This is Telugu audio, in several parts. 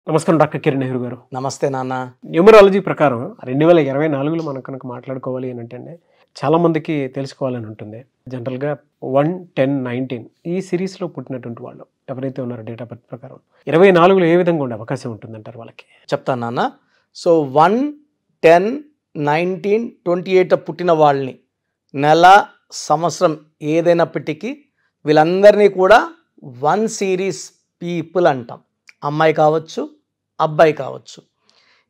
నమస్కారం డాక్టర్ కిరణ్ నెహ్రూ గారు. నమస్తే నాన్న. న్యూమరాలజీ ప్రకారం 2024లో మనం కనుక మాట్లాడుకోవాలి అని అంటే చాలా మందికి తెలుసుకోవాలని ఉంటుంది. జనరల్గా 1, 10, 19 ఈ సిరీస్లో పుట్టినటువంటి వాళ్ళు ఎవరైతే ఉన్నారో డేట్ ఆఫ్ బర్త్ ప్రకారం 24లో ఏ విధంగా ఉండే అవకాశం ఉంటుందంటారు వాళ్ళకి? చెప్తాను నాన్న. సో 1, 10, 19, 28 పుట్టిన వాళ్ళని నెల సంవత్సరం ఏదైనప్పటికీ వీళ్ళందరినీ కూడా 1 సిరీస్ పీపుల్ అంటాం. అమ్మాయి కావచ్చు, అబ్బాయి కావచ్చు.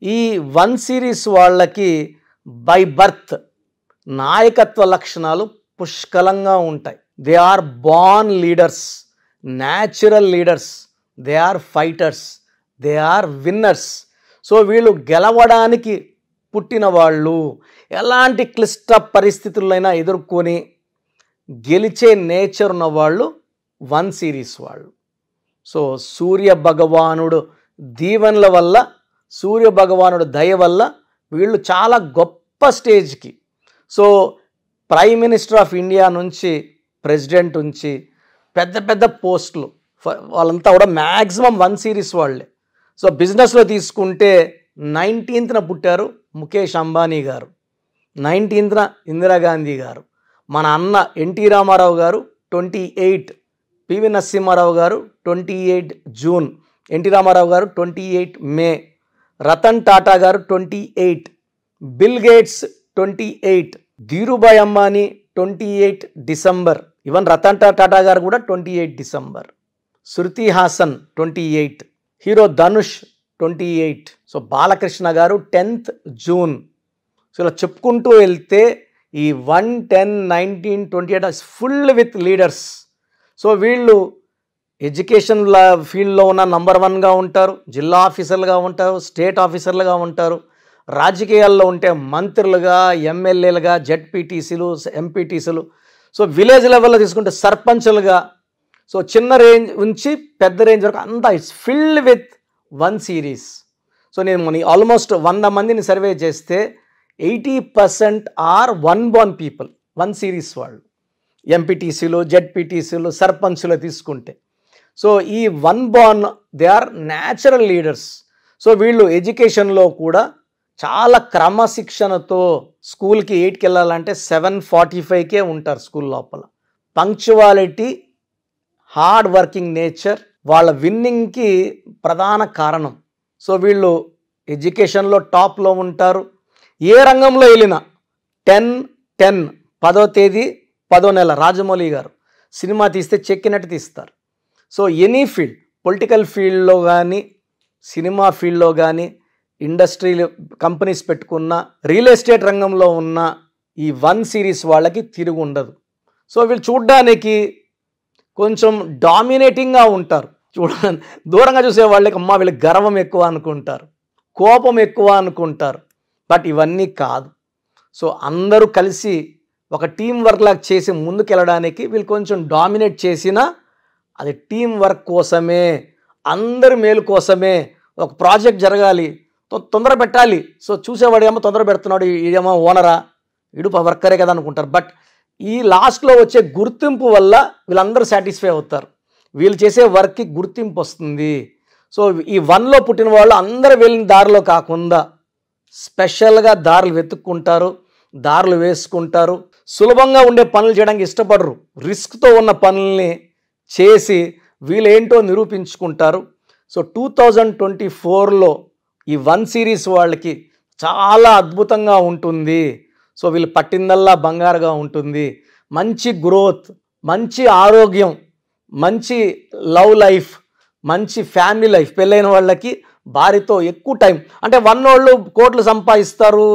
ఈ 1 సిరీస్ వాళ్ళకి బై బర్త్ నాయకత్వ లక్షణాలు పుష్కలంగా ఉంటాయి. They are born leaders, natural leaders, they are fighters, they are winners. So వీళ్ళు గెలవడానికి పుట్టిన వాళ్ళు, ఎలాంటి క్లిష్ట పరిస్థితులైనా ఎదుర్కొని గెలిచే నేచర్ ఉన్న వాళ్ళు 1 సిరీస్ వాళ్ళు. సో సూర్య భగవానుడు దీవెనల వల్ల, సూర్య భగవానుడు దయ వల్ల వీళ్ళు చాలా గొప్ప స్టేజ్కి, so prime minister of India నుంచి ప్రెసిడెంట్ నుంచి పెద్ద పెద్ద పోస్టులు వాళ్ళంతా కూడా మ్యాక్సిమం 1 సిరీస్ వాళ్ళే. సో బిజినెస్లో తీసుకుంటే 19th పుట్టారు ముఖేష్ అంబానీ గారు, 19th ఇందిరాగాంధీ గారు, మన అన్న ఎన్టీ రామారావు గారు 28, పివి నరసింహారావు గారు 28 జూన్, ఎన్టీ రామారావు గారు 28 మే, రతన్ టాటా గారు 28, Bill Gates 28, Dhirubhai Ambani 28 December, even Ratan Tata గారు కూడా 28 December, Shruti Haasan 28, hero Dhanush 28, so Balakrishna గారు 10th జూన్. సో ఇలా చెప్పుకుంటూ వెళ్తే ఈ 1, 10, 19, 28 ఫుల్ విత్ లీడర్స్. సో వీళ్ళు ఎడ్యుకేషన్ ఫీల్డ్లో ఉన్న నంబర్ 1గా ఉంటారు, జిల్లా ఆఫీసర్లుగా ఉంటారు, స్టేట్ ఆఫీసర్లుగా ఉంటారు, రాజకీయాల్లో ఉంటే మంత్రులుగా, ఎమ్మెల్యేలుగా, జెడ్పీటీసీలు, ఎంపీటీసీలు, సో విలేజ్ లెవెల్లో తీసుకుంటే సర్పంచులుగా, సో చిన్న రేంజ్ నుంచి పెద్ద రేంజ్ వరకు అంతా it's filled with 1 series. So నేను ఆల్మోస్ట్ 100 మందిని సర్వే చేస్తే 80% ఆర్ 1 born పీపుల్, 1 సిరీస్ వాళ్ళు. ఎంపీటీసీలు, జెడ్పీటీసీలు, సర్పంచులు తీసుకుంటే సో ఈ 1 born they are natural leaders. So వీళ్ళు ఎడ్యుకేషన్లో కూడా చాలా క్రమశిక్షణతో, స్కూల్కి 8కి వెళ్ళాలంటే 7:45కే ఉంటారు స్కూల్ లోపల. పంక్చువాలిటీ, హార్డ్ వర్కింగ్ నేచర్ వాళ్ళ విన్నింగ్కి ప్రధాన కారణం. సో వీళ్ళు ఎడ్యుకేషన్లో టాప్లో ఉంటారు. ఏ రంగంలో వెళ్ళినా 10/10 10వ తేదీ 10వ నెల రాజమౌళి గారు సినిమా తీస్తే చెక్కినట్టు తీస్తారు. సో ఎనీ ఫీల్డ్, పొలిటికల్ ఫీల్డ్లో కానీ, సినిమా ఫీల్డ్లో కానీ, ఇండస్ట్రీ కంపెనీస్ పెట్టుకున్న, రియల్ ఎస్టేట్ రంగంలో ఉన్న ఈ 1 సిరీస్ వాళ్ళకి తిరుగు ఉండదు. సో వీళ్ళు చూడ్డానికి కొంచెం డామినేటింగ్గా ఉంటారు. దూరంగా చూసే వాళ్ళకి అమ్మ వీళ్ళకి గర్వం ఎక్కువ అనుకుంటారు, కోపం ఎక్కువ అనుకుంటారు. బట్ ఇవన్నీ కాదు. సో అందరూ కలిసి ఒక టీం వర్క్ లాగా చేసి ముందుకెళ్ళడానికి వీళ్ళు కొంచెం డామినేట్ చేసినా అది టీం వర్క్ కోసమే, అందరి మేలు కోసమే. ఒక ప్రాజెక్ట్ జరగాలి, తొందర పెట్టాలి. సో చూసేవాడు ఏమో తొందర పెడుతున్నాడు, ఇదేమో ఓనరా, ఇడు వర్కరే కదా అనుకుంటారు. బట్ ఈ లాస్ట్లో వచ్చే గుర్తింపు వల్ల వీళ్ళందరూ సాటిస్ఫై అవుతారు, వీళ్ళు చేసే వర్క్కి గుర్తింపు వస్తుంది. సో ఈ 1లో పుట్టిన వాళ్ళు అందరూ వెళ్ళిన దారిలో కాకుండా స్పెషల్గా దారులు వెతుక్కుంటారు, దారులు వేసుకుంటారు. సులభంగా ఉండే పనులు చేయడానికి ఇష్టపడరు, రిస్క్తో ఉన్న పనుల్ని చేసి వీళ్ళేంటో నిరూపించుకుంటారు. సో 2024లో ఈ 1 సిరీస్ వాళ్ళకి చాలా అద్భుతంగా ఉంటుంది. సో వీళ్ళు పట్టిందల్లా బంగారుగా ఉంటుంది. మంచి గ్రోత్, మంచి ఆరోగ్యం, మంచి లవ్ లైఫ్, మంచి ఫ్యామిలీ లైఫ్. పెళ్ళైన వాళ్ళకి భార్యతో ఎక్కువ టైం, అంటే 1 వాళ్ళు కోట్లు సంపాదిస్తారు,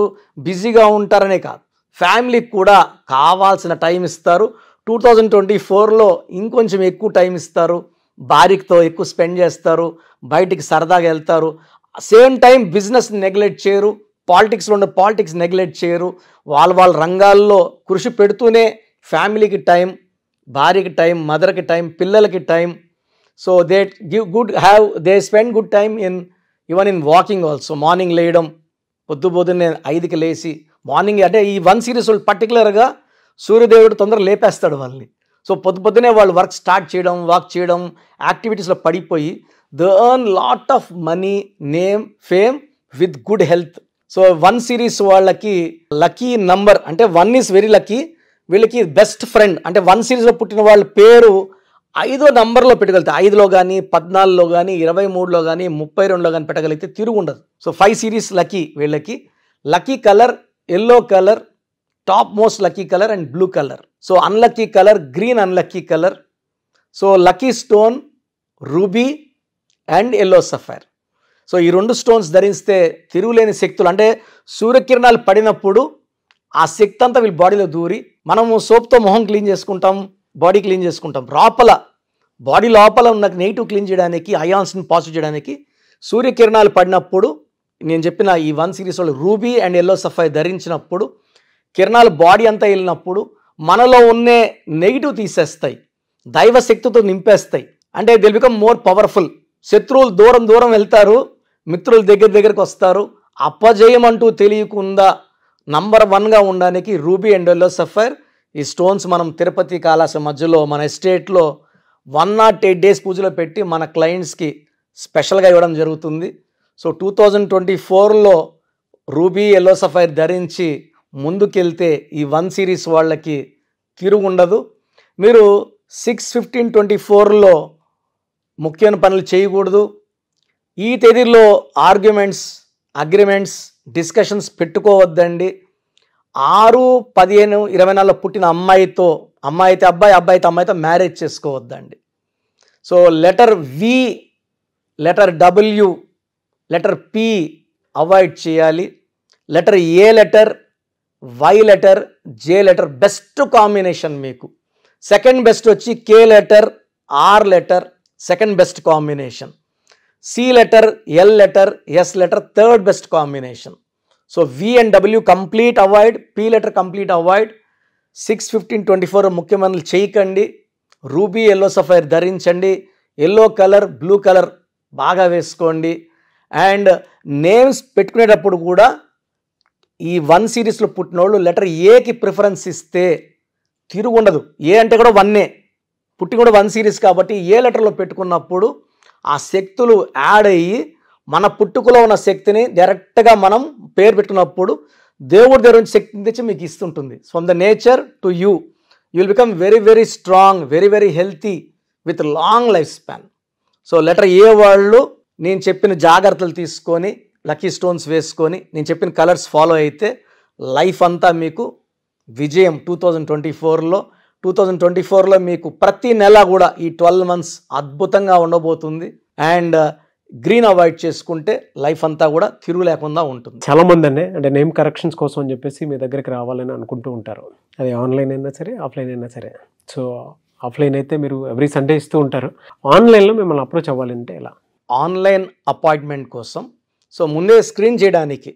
బిజీగా ఉంటారనే కాదు, ఫ్యామిలీకి కూడా కావాల్సిన టైం ఇస్తారు. 2024లో ఇంకొంచెం ఎక్కువ టైం ఇస్తారు, భార్యతో ఎక్కువ స్పెండ్ చేస్తారు, బయటికి సరదాగా వెళ్తారు. సేమ్ టైం బిజినెస్ నెగ్లెక్ట్ చేయరు, పాలిటిక్స్లో ఉండే పాలిటిక్స్ నెగ్లెక్ట్ చేయరు. వాళ్ళ రంగాల్లో కృషి పెడుతూనే ఫ్యామిలీకి టైం, భార్యకి టైం, మదర్కి టైం, పిల్లలకి time. So they spend good time even in walking also. Morning లేయడం, పొద్దున్నే 5కి లేచి మార్నింగ్, అంటే ఈ 1 సిరీస్ వాళ్ళు పర్టికులర్గా సూర్యదేవుడు తొందరగా లేపేస్తాడు వాళ్ళని. సో పొద్దునే వాళ్ళు వర్క్ స్టార్ట్ చేయడం, వాక్ చేయడం, యాక్టివిటీస్లో పడిపోయి they earn lot of money, name, fame with good health. So 1 series వాళ్ళకి లక్కీ నంబర్ అంటే 1 ఈజ్ వెరీ లక్కీ. వీళ్ళకి బెస్ట్ ఫ్రెండ్ అంటే 1 సిరీస్లో పుట్టిన వాళ్ళ పేరు 5వ నంబర్లో పెట్టగలిగితే 5లో కానీ 14లో కానీ 23లో కానీ 32లో కానీ పెట్టగలిగితే తిరుగు ఉండదు. సో 5 సిరీస్ లక్కీ వీళ్ళకి. Lucky colour yellow colour, top most lucky colour and blue colour. So unlucky colour green, unlucky colour. So lucky stone ruby and yellow sapphire. So ఈ 2 స్టోన్స్ ధరిస్తే తిరుగులేని శక్తులు అంటే సూర్యకిరణాలు పడినప్పుడు ఆ శక్తి అంతా వీళ్ళ బాడీలో దూరి, మనము సోప్తో మొహం క్లీన్ చేసుకుంటాం, బాడీ క్లీన్ చేసుకుంటాం, బాడీ లోపల ఉన్న నెగిటివ్ క్లీన్ చేయడానికి, అయాన్స్ని పాజిటివ్ చేయడానికి సూర్యకిరణాలు పడినప్పుడు నేను చెప్పిన ఈ 1 సిరీస్ వాళ్ళు రూబీ అండ్ ఎల్లో సఫైర్ ధరించినప్పుడు కిరణాలు బాడీ అంతా వెళ్ళినప్పుడు మనలో ఉన్నే నెగిటివ్ తీసేస్తాయి, దైవ శక్తితో నింపేస్తాయి. అంటే దిల్ బికమ్ మోర్ పవర్ఫుల్. శత్రువులు దూరం వెళ్తారు, మిత్రులు దగ్గరికి వస్తారు. అపజయం అంటూ తెలియకుండా నంబర్ 1గా ఉండడానికి రూబీ అండ్ ఎల్లో సఫైర్ ఈ స్టోన్స్ మనం తిరుపతి కాళాశ్రీ మధ్యలో మన ఎస్టేట్లో 108 డేస్ పూజలో పెట్టి మన క్లయింట్స్కి స్పెషల్గా ఇవ్వడం జరుగుతుంది. సో 2024లో రూబీ ఎల్లో సఫైర్ ధరించి ముందుకెళ్తే ఈ 1 సిరీస్ వాళ్ళకి తిరుగుండదు. మీరు 6/15/24లో ముఖ్యమైన పనులు చేయకూడదు. ఈ తేదీలో ఆర్గ్యుమెంట్స్, అగ్రిమెంట్స్, డిస్కషన్స్ పెట్టుకోవద్దండి. 6/15/24లో పుట్టిన అమ్మాయితో, అమ్మాయి అయితే అబ్బాయి, అబ్బాయి అయితే అమ్మాయితో మ్యారేజ్ చేసుకోవద్దండి. So letter V, letter W, letter P avoid చేయాలి. Letter A letter, Y letter, J letter best combination మీకు. సెకండ్ బెస్ట్ వచ్చి K letter, R letter second best combination. C letter, L letter, S letter third best combination. So V and W complete avoid, P letter complete avoid. 6/15/24 ముఖ్యమైన చేయకండి. రూబీ ఎల్లో సఫైర్ ధరించండి. ఎల్లో కలర్, బ్లూ కలర్ బాగా వేసుకోండి. అండ్ నేమ్స్ పెట్టుకునేటప్పుడు కూడా ఈ 1 సిరీస్లో పుట్టిన వాళ్ళు లెటర్ ఏకి ప్రిఫరెన్స్ ఇస్తే తిరుగుండదు. ఏ అంటే కూడా 1ఏ, పుట్టి కూడా 1 సిరీస్ కాబట్టి ఏ లెటర్లో పెట్టుకున్నప్పుడు ఆ శక్తులు యాడ్ అయ్యి మన పుట్టుకలో ఉన్న శక్తిని డైరెక్ట్గా మనం పేరు పెట్టుకున్నప్పుడు దేవుడి దగ్గర నుంచి శక్తిని తెచ్చి మీకు ఇస్తుంటుంది. From the nature to you will become very very strong, very very healthy with long life span. So letter A వాళ్ళు నేను చెప్పిన జాగ్రత్తలు తీసుకొని లక్కీ స్టోన్స్ వేసుకొని నేను చెప్పిన కలర్స్ ఫాలో అయితే లైఫ్ అంతా మీకు విజయం. 2024లో మీకు ప్రతి నెల కూడా ఈ 12 months అద్భుతంగా ఉండబోతుంది. అండ్ గ్రీన్ అవాయిడ్ చేసుకుంటే లైఫ్ అంతా కూడా తిరుగు లేకుండా ఉంటుంది. చాలా మంది అంటే నేమ్ కరెక్షన్స్ కోసం అని చెప్పేసి మీ దగ్గరికి రావాలని అనుకుంటూ ఉంటారు. అది ఆన్లైన్ అయినా సరే, ఆఫ్లైన్ అయినా సరే. సో ఆఫ్లైన్ అయితే మీరు ఎవ్రీ సండే ఇస్తూ ఉంటారు. ఆన్లైన్లో మిమ్మల్ని అప్రోచ్ అవ్వాలంటే ఎలా? ఆన్లైన్ అపాయింట్మెంట్ కోసం సో ముందే స్క్రీన్ చేయడానికి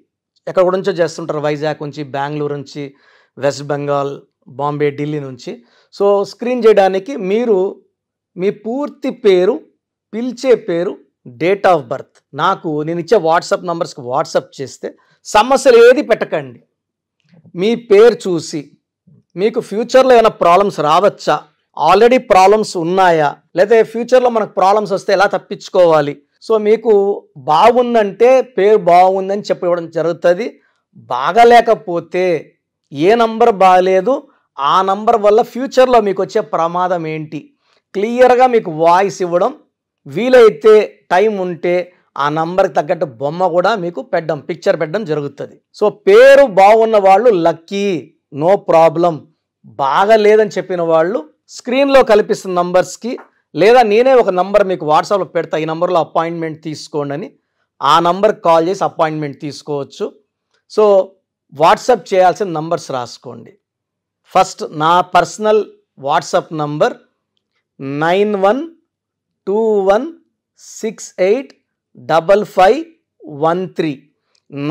ఎక్కడ కూడా నుంచో చేస్తుంటారు, వైజాగ్ నుంచి, బెంగళూరు నుంచి, వెస్ట్ బెంగాల్, బాంబే, ఢిల్లీ నుంచి. సో స్క్రీన్ చేయడానికి మీరు మీ పూర్తి పేరు, పిలిచే పేరు, డేట్ ఆఫ్ బర్త్ నాకు నేను ఇచ్చే వాట్సాప్ నంబర్స్కి వాట్సాప్ చేస్తే సమస్యలు ఏది పెట్టకండి. మీ పేరు చూసి మీకు ఫ్యూచర్లో ఏమైనా ప్రాబ్లమ్స్ రావచ్చా, ఆల్రెడీ ప్రాబ్లమ్స్ ఉన్నాయా, లేదా ఫ్యూచర్లో మనకు ప్రాబ్లమ్స్ వస్తే ఎలా తప్పించుకోవాలి. సో మీకు బాగుందంటే పేరు బాగుందని చెప్పడం జరుగుతుంది. బాగలేకపోతే ఏ నంబర్ బాగలేదు, ఆ నంబర్ వల్ల ఫ్యూచర్లో మీకు వచ్చే ప్రమాదం ఏంటి క్లియర్గా మీకు వాయిస్ ఇవ్వడం, వీలైతే టైం ఉంటే ఆ నంబర్కి తగ్గట్టు బొమ్మ కూడా మీకు పిక్చర్ పెట్టడం జరుగుతుంది. సో పేరు బాగున్న వాళ్ళు లక్కీ, నో ప్రాబ్లం. బాగలేదని చెప్పిన వాళ్ళు స్క్రీన్లో కల్పిస్తున్న నంబర్స్కి, లేదా నేనే ఒక నంబర్ మీకు వాట్సాప్లో పెడతా, ఈ నంబర్లో అపాయింట్మెంట్ తీసుకోండి అని, ఆ నంబర్కి కాల్ చేసి అపాయింట్మెంట్ తీసుకోవచ్చు. సో వాట్సాప్ చేయాల్సిన నంబర్స్ రాసుకోండి. ఫస్ట్ నా పర్సనల్ వాట్సాప్ నంబర్ 9121685513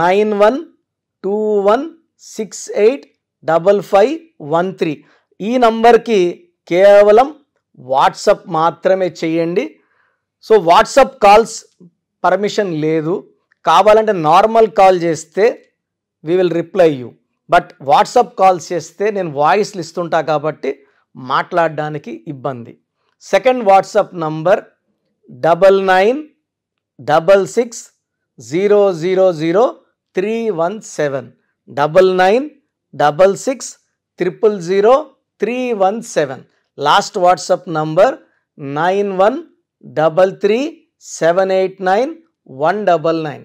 9121685513. ఈ నంబర్కి కేవలం వాట్సాప్ మాత్రమే చేయండి. సో వాట్సాప్ కాల్స్ పర్మిషన్ లేదు, కావాలంటే నార్మల్ కాల్ చేస్తే we will reply you. But WhatsApp calls చేస్తే నేను వాయిస్లు ఇస్తుంటా కాబట్టి మాట్లాడడానికి ఇబ్బంది. Second WhatsApp number 9966000317 9966000317. Last WhatsApp number 9133789199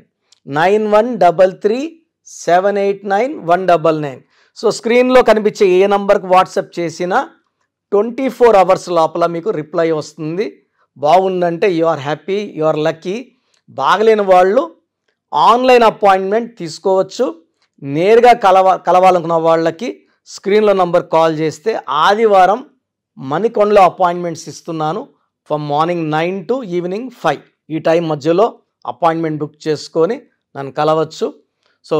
9133789199. So స్క్రీన్లో కనిపించే ఏ నంబర్కి వాట్సాప్ చేసినా 24 అవర్స్ లోపల మీకు రిప్లై వస్తుంది. బాగుందంటే you are happy, you are lucky. బాగలేని వాళ్ళు ఆన్లైన్ అపాయింట్మెంట్ తీసుకోవచ్చు. నేరుగా కలవాలనుకున్న వాళ్ళకి స్క్రీన్లో నంబర్ కాల్ చేస్తే ఆదివారం మణికొండలో అపాయింట్మెంట్స్ ఇస్తున్నాను. ఫ్రమ్ మార్నింగ్ 9 to ఈవినింగ్ 5 ఈ టైం మధ్యలో అపాయింట్మెంట్ బుక్ చేసుకొని నన్ను కలవచ్చు. So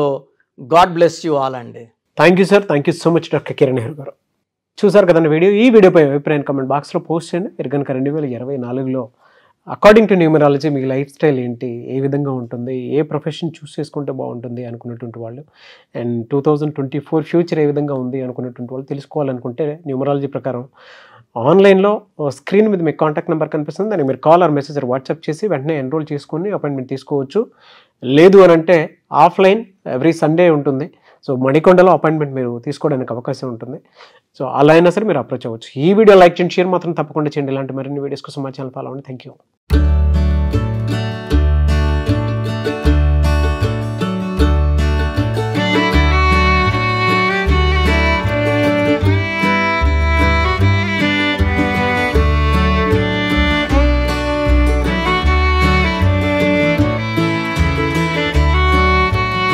God bless you all అండి. Thank you sir, thank you so much doctor Kiran Nehru గారు. చూసారు కదండి వీడియో. ఈ వీడియోపై అభిప్రాయం కామెంట్ బాక్స్లో పోస్ట్ చేయండి. మీరు కనుక 2024లో అకార్డింగ్ టు న్యూమరాలజీ మీ లైఫ్ స్టైల్ ఏంటి, ఏ విధంగా ఉంటుంది, ఏ ప్రొఫెషన్ చూస్ చేసుకుంటే బాగుంటుంది అనుకున్నటువంటి వాళ్ళు, అండ్ 2024 ఫ్యూచర్ ఏ విధంగా ఉంది అనుకున్నటువంటి వాళ్ళు తెలుసుకోవాలనుకుంటే న్యూమరాలజీ ప్రకారం ఆన్లైన్లో స్క్రీన్ మీద మీకు కాంటాక్ట్ నెంబర్ కనిపిస్తుంది. దానికి మీరు కాల్ ఆర్ మెసేజ్ వాట్సాప్ చేసి వెంటనే ఎన్రోల్ చేసుకొని అపాయింట్మెంట్ తీసుకోవచ్చు. లేదు అని అంటే ఆఫ్లైన్ ఎవ్రీ సండే ఉంటుంది. సో మణికొండలో అపాయింట్మెంట్ మీరు తీసుకోవడానికి అవకాశం ఉంటుంది. సో అలా అయినా సరే మీరు అప్రోచ్ అవ్వచ్చు. ఈ వీడియో లైక్ చేయండి, షేర్ మాత్రం తప్పకుండా చేయండి. ఇలాంటి మరిన్ని వీడియోస్ కోసం మా ఛానల్ ఫాలో అవ్వండి. Thank you.